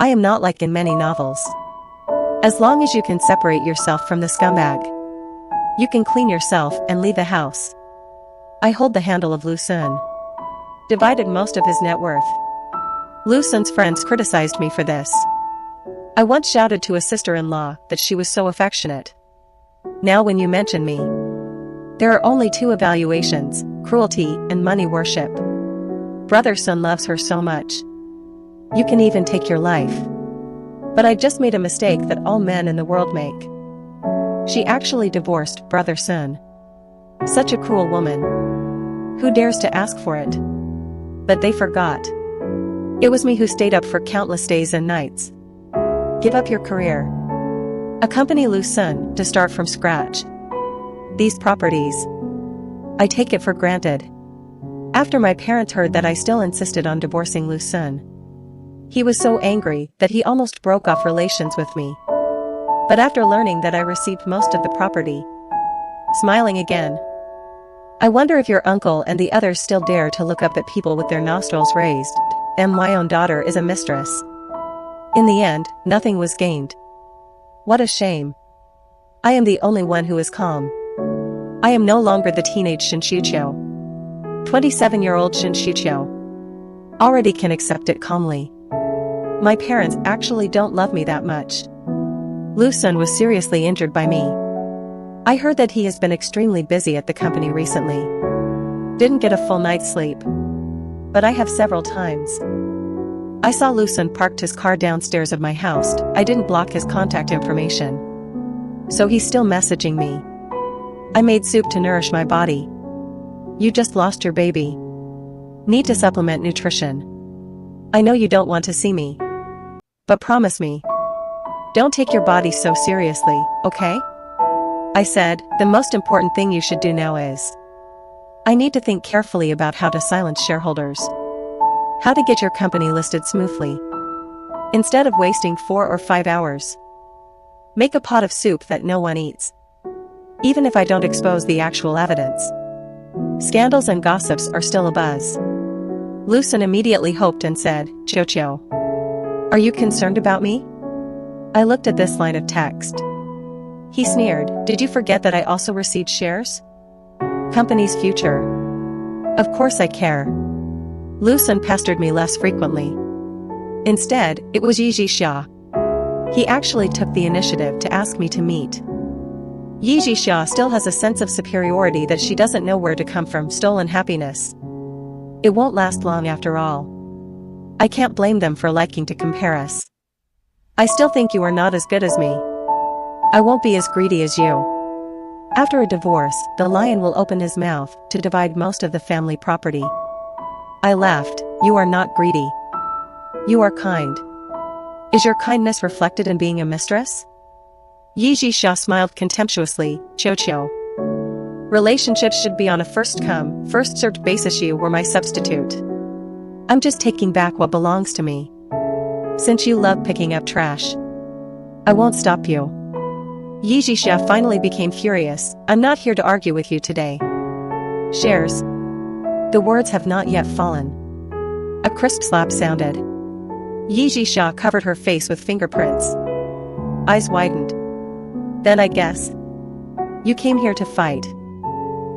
I am not like in many novels. As long as you can separate yourself from the scumbag, you can clean yourself and leave the house. I hold the handle of Lu Sun. Divided most of his net worth. Lu Sun's friends criticized me for this. I once shouted to a sister-in-law that she was so affectionate. Now when you mention me, there are only two evaluations, cruelty and money worship. Brother Sun loves her so much. You can even take your life. But I just made a mistake that all men in the world make. She actually divorced Brother Sun. Such a cruel woman. Who dares to ask for it? But they forgot. It was me who stayed up for countless days and nights. Give up your career. Accompany Lu Sun to start from scratch. These properties, I take it for granted. After my parents heard that I still insisted on divorcing Lu Sun, he was so angry that he almost broke off relations with me. But after learning that I received most of the property, smiling again. I wonder if your uncle and the others still dare to look up at people with their nostrils raised, and my own daughter is a mistress. In the end, nothing was gained. What a shame. I am the only one who is calm. I am no longer the teenage Shin Shiqiu. 27-year-old Shin Shiqiu already can accept it calmly. My parents actually don't love me that much. Lu Sun was seriously injured by me. I heard that he has been extremely busy at the company recently. Didn't get a full night's sleep. But I have several times. I saw Lu Sun parked his car downstairs of my house. I didn't block his contact information. So he's still messaging me. I made soup to nourish my body. You just lost your baby. Need to supplement nutrition. I know you don't want to see me. But promise me. Don't take your body so seriously, okay? I said, the most important thing you should do now is, I need to think carefully about how to silence shareholders. How to get your company listed smoothly. Instead of wasting 4 or 5 hours. Make a pot of soup that no one eats. Even if I don't expose the actual evidence. Scandals and gossips are still abuzz. Lu Sun immediately hoped and said, Chocho. Are you concerned about me? I looked at this line of text. He sneered, did you forget that I also received shares? Company's future. Of course I care. Lu Sun pestered me less frequently. Instead, it was Yi Jixia. He actually took the initiative to ask me to meet. Yi Jixia still has a sense of superiority that she doesn't know where to come from. Stolen happiness. It won't last long after all. I can't blame them for liking to compare us. I still think you are not as good as me. I won't be as greedy as you. After a divorce, the lion will open his mouth to divide most of the family property. I laughed, you are not greedy. You are kind. Is your kindness reflected in being a mistress? Yi Jixia smiled contemptuously, Chocho. Relationships should be on a first-come, first-served basis. You were my substitute. I'm just taking back what belongs to me. Since you love picking up trash, I won't stop you. Yi Jixia finally became furious. I'm not here to argue with you today. Shares. The words have not yet fallen. A crisp slap sounded. Yi Jixia covered her face with fingerprints. Eyes widened. Then I guess. You came here to fight.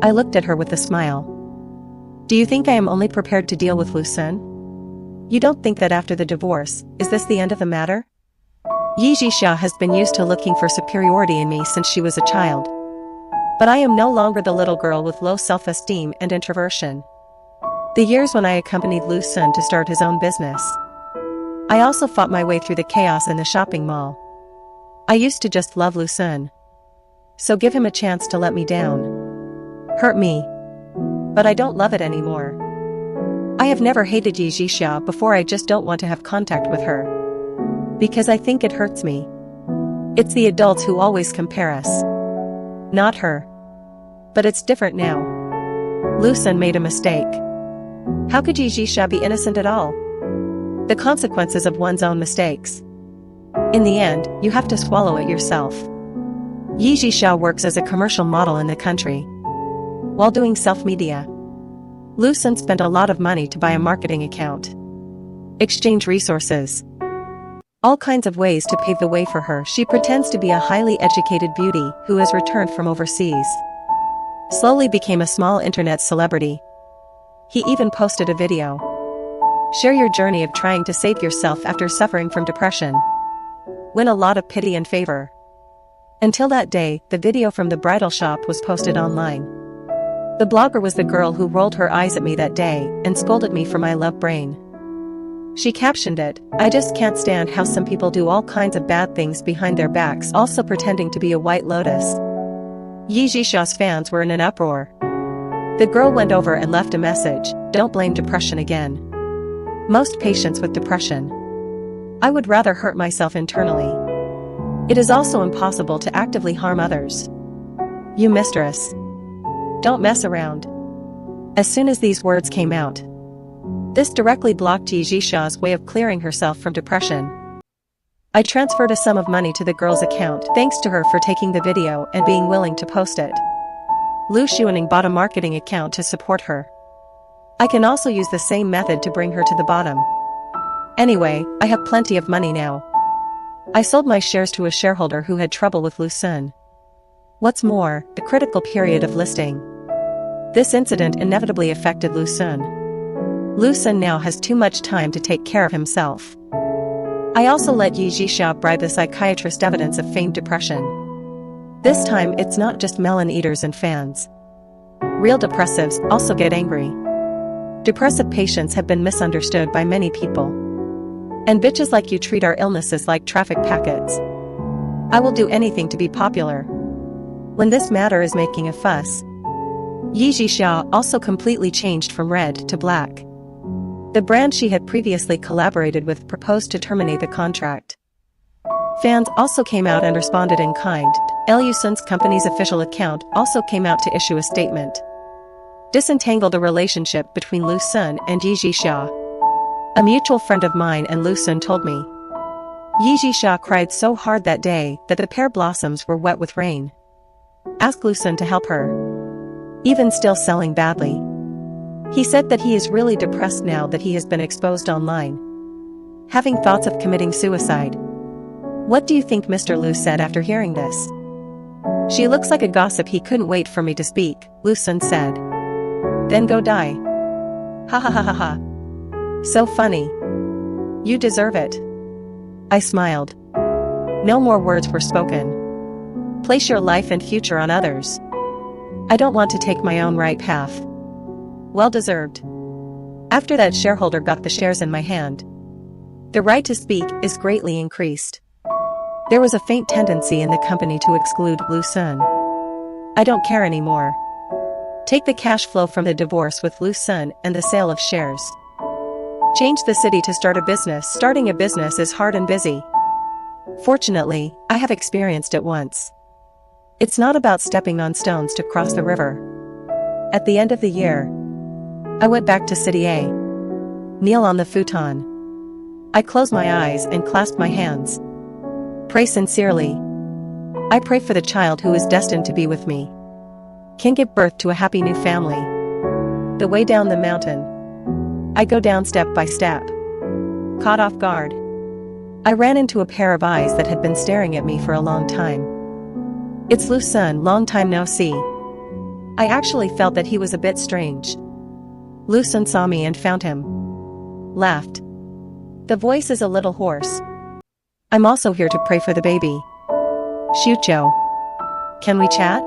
I looked at her with a smile. Do you think I am only prepared to deal with Lu Sun? You don't think that after the divorce, is this the end of the matter? Yi Jixia has been used to looking for superiority in me since she was a child. But I am no longer the little girl with low self-esteem and introversion. The years when I accompanied Lu Sun to start his own business. I also fought my way through the chaos in the shopping mall. I used to just love Lu Sun. So give him a chance to let me down. Hurt me. But I don't love it anymore. I have never hated Yi Jixia before. I just don't want to have contact with her. Because I think it hurts me. It's the adults who always compare us. Not her. But it's different now. Lu Sun made a mistake. How could Yi Jixia be innocent at all? The consequences of one's own mistakes. In the end, you have to swallow it yourself. Yi Jixia works as a commercial model in the country. While doing self-media, Lu Sun spent a lot of money to buy a marketing account. Exchange resources. All kinds of ways to pave the way for her. She pretends to be a highly educated beauty who has returned from overseas. Slowly became a small internet celebrity. He even posted a video. Share your journey of trying to save yourself after suffering from depression. Win a lot of pity and favor. Until that day, the video from the bridal shop was posted online. The blogger was the girl who rolled her eyes at me that day and scolded me for my love brain. She captioned it, "I just can't stand how some people do all kinds of bad things behind their backs, also pretending to be a white lotus." Yi Zhisha's fans were in an uproar. The girl went over and left a message, "Don't blame depression again. Most patients with depression. I would rather hurt myself internally. It is also impossible to actively harm others. You mistress. Don't mess around." As soon as these words came out, this directly blocked Yi Zhisha's way of clearing herself from depression. I transferred a sum of money to the girl's account thanks to her for taking the video and being willing to post it. Lu Xuaning bought a marketing account to support her. I can also use the same method to bring her to the bottom. Anyway, I have plenty of money now. I sold my shares to a shareholder who had trouble with Lu Sun. What's more, the critical period of listing. This incident inevitably affected Lu Sun. Lu Sun now has too much time to take care of himself. I also let Yi Zhisha bribe the psychiatrist evidence of feigned depression. This time it's not just melon eaters and fans. Real depressives also get angry. Depressive patients have been misunderstood by many people. And bitches like you treat our illnesses like traffic packets. I will do anything to be popular. When this matter is making a fuss. Yi Zhisha also completely changed from red to black. The brand she had previously collaborated with proposed to terminate the contract. Fans also came out and responded in kind. Lu Sun's company's official account also came out to issue a statement. Disentangle the relationship between Lu Sun and Yi Zhisha. A mutual friend of mine and Lu Sun told me. Yi Zhisha cried so hard that day that the pear blossoms were wet with rain. Ask Lu Sun to help her. Even still selling badly. He said that he is really depressed now that he has been exposed online. Having thoughts of committing suicide. What do you think Mr. Lu said after hearing this? She looks like a gossip. He couldn't wait for me to speak, Lu Sun said. Then go die. Ha ha ha ha ha. So funny. You deserve it. I smiled. No more words were spoken. Place your life and future on others. I don't want to take my own right path. Well deserved. After that shareholder got the shares in my hand. The right to speak is greatly increased. There was a faint tendency in the company to exclude Lu Sun. I don't care anymore. Take the cash flow from the divorce with Lu Sun and the sale of shares. Change the city to start a business. Starting a business is hard and busy. Fortunately, I have experienced it once. It's not about stepping on stones to cross the river. At the end of the year, I went back to City A. Kneel on the futon. I close my eyes and clasp my hands. Pray sincerely. I pray for the child who is destined to be with me. Can give birth to a happy new family. The way down the mountain. I go down step by step. Caught off guard. I ran into a pair of eyes that had been staring at me for a long time. It's Lu Sun, long time no see. I actually felt that he was a bit strange. Lu Sun saw me and found him. Laughed. The voice is a little hoarse. I'm also here to pray for the baby. Shucho. Can we chat?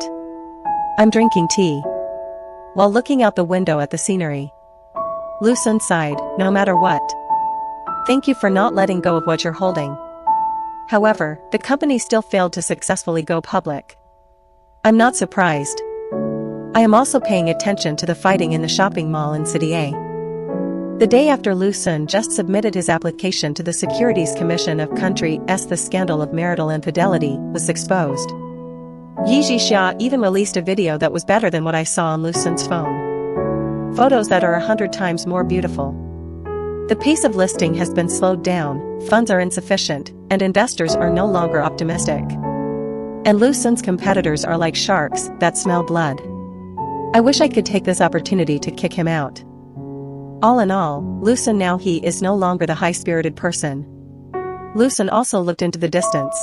I'm drinking tea. While looking out the window at the scenery. Lu Sun sighed, no matter what. Thank you for not letting go of what you're holding. However, the company still failed to successfully go public. I'm not surprised. I am also paying attention to the fighting in the shopping mall in City A. The day after Lu Sun just submitted his application to the Securities Commission of Country S, the scandal of marital infidelity was exposed. Yi Zhisha even released a video that was better than what I saw on Lu Sun's phone. Photos that are 100 times more beautiful. The pace of listing has been slowed down, funds are insufficient, and investors are no longer optimistic. And Lu Sun's competitors are like sharks that smell blood. I wish I could take this opportunity to kick him out. All in all, Lu Sun now he is no longer the high-spirited person. Lucen also looked into the distance.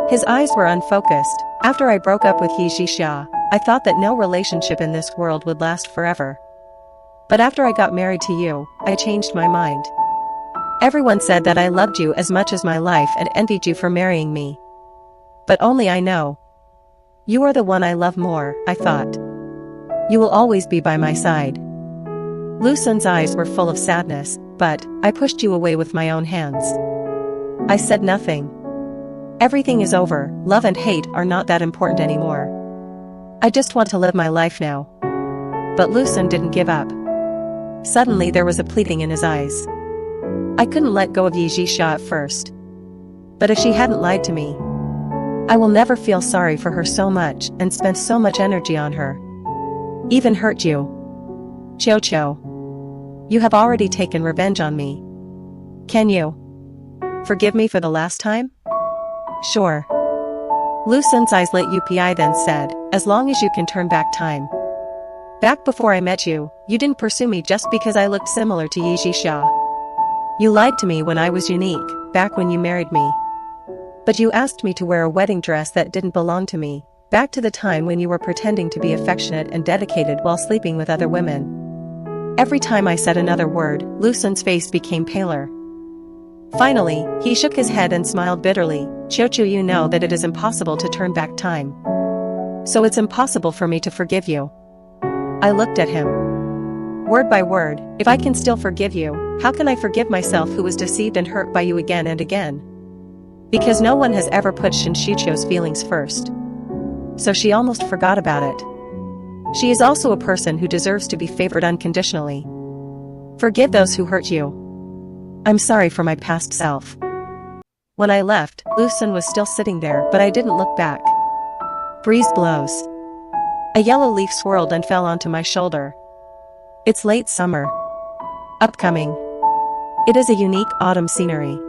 His eyes were unfocused. After I broke up with Yi Jixia, I thought that no relationship in this world would last forever. But after I got married to you, I changed my mind. Everyone said that I loved you as much as my life and envied you for marrying me. But only I know. You are the one I love more, I thought. You will always be by my side. Lucen's eyes were full of sadness, but I pushed you away with my own hands. I said nothing. Everything is over, love and hate are not that important anymore. I just want to live my life now. But Lucen didn't give up. Suddenly there was a pleading in his eyes. I couldn't let go of Yi Jixia at first. But if she hadn't lied to me, I will never feel sorry for her so much and spend so much energy on her. Even hurt you. Qiu, you have already taken revenge on me. Can you forgive me for the last time? Sure. Lucen's eyes lit up. Then said, as long as you can turn back time. Back before I met you, you didn't pursue me just because I looked similar to Yi Jixia. You lied to me when I was unique, back when you married me. But you asked me to wear a wedding dress that didn't belong to me, back to the time when you were pretending to be affectionate and dedicated while sleeping with other women. Every time I said another word, Lucen's face became paler. Finally, he shook his head and smiled bitterly. Qiu, you know that it is impossible to turn back time. So it's impossible for me to forgive you. I looked at him. Word by word, if I can still forgive you, how can I forgive myself who was deceived and hurt by you again and again? Because no one has ever put Shen Shiqiu's feelings first. So she almost forgot about it. She is also a person who deserves to be favored unconditionally. Forgive those who hurt you. I'm sorry for my past self. When I left, Lucen was still sitting there, but I didn't look back. Breeze blows. A yellow leaf swirled and fell onto my shoulder. It's late summer. Upcoming. It is a unique autumn scenery.